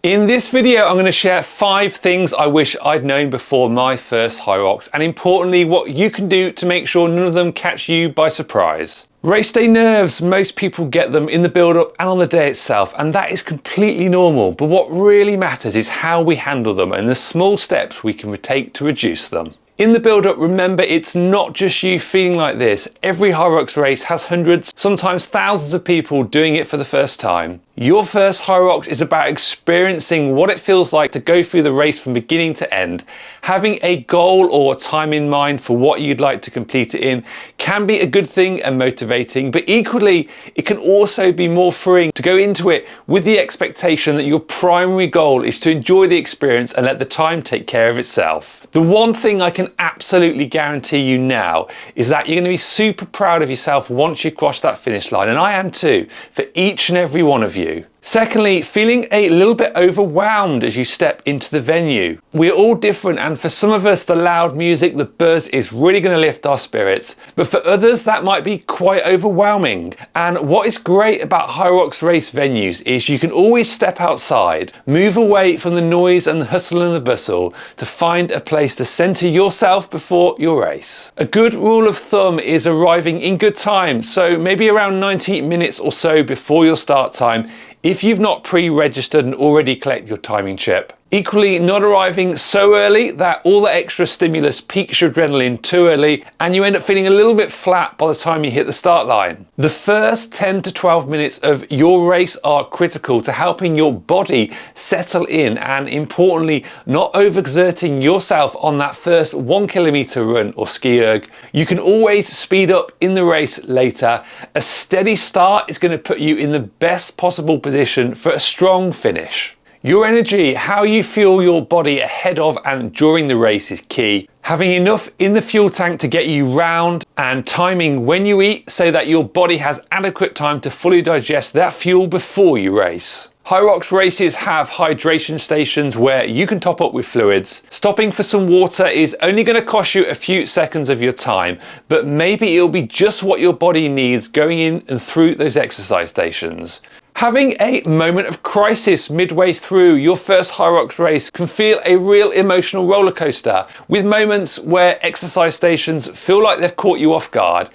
In this video, I'm going to share 5 things I wish I'd known before my first Hyrox, and importantly, what you can do to make sure none of them catch you by surprise. Race day nerves, most people get them in the build-up and on the day itself, and that is completely normal, but what really matters is how we handle them and the small steps we can take to reduce them. In the build-up, remember, it's not just you feeling like this. Every Hyrox race has hundreds, sometimes thousands of people doing it for the first time. Your first Hyrox is about experiencing what it feels like to go through the race from beginning to end. Having a goal or time in mind for what you'd like to complete it in can be a good thing and motivating, but equally, it can also be more freeing to go into it with the expectation that your primary goal is to enjoy the experience and let the time take care of itself. The one thing I can absolutely guarantee you now is that you're going to be super proud of yourself once you cross that finish line, and I am too, for each and every one of you. Secondly, feeling a little bit overwhelmed as you step into the venue. We're all different, and for some of us the loud music, the buzz is really going to lift our spirits, but for others that might be quite overwhelming. And what is great about Hyrox race venues is you can always step outside, move away from the noise and the hustle and the bustle to find a place to centre yourself before your race. A good rule of thumb is arriving in good time, so maybe around 90 minutes or so before your start time, if you've not pre-registered and already collected your timing chip. Equally, not arriving so early that all the extra stimulus peaks your adrenaline too early and you end up feeling a little bit flat by the time you hit the start line. The first 10 to 12 minutes of your race are critical to helping your body settle in and, importantly, not overexerting yourself on that first 1 kilometer run or ski erg. You can always speed up in the race later. A steady start is going to put you in the best possible position for a strong finish. Your energy, how you fuel your body ahead of and during the race, is key. Having enough in the fuel tank to get you round and timing when you eat so that your body has adequate time to fully digest that fuel before you race. Hyrox races have hydration stations where you can top up with fluids. Stopping for some water is only going to cost you a few seconds of your time, but maybe it'll be just what your body needs going in and through those exercise stations. Having a moment of crisis midway through your first Hyrox race can feel a real emotional roller coaster, with moments where exercise stations feel like they've caught you off guard.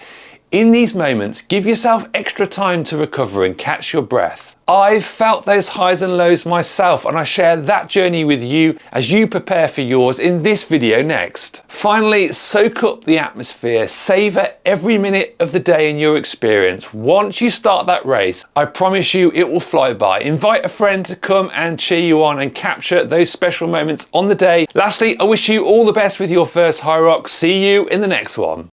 In these moments, give yourself extra time to recover and catch your breath. I've felt those highs and lows myself, and I share that journey with you as you prepare for yours in this video next. Finally, soak up the atmosphere, savour every minute of the day in your experience. Once you start that race, I promise you it will fly by. Invite a friend to come and cheer you on and capture those special moments on the day. Lastly, I wish you all the best with your first Hyrox. See you in the next one.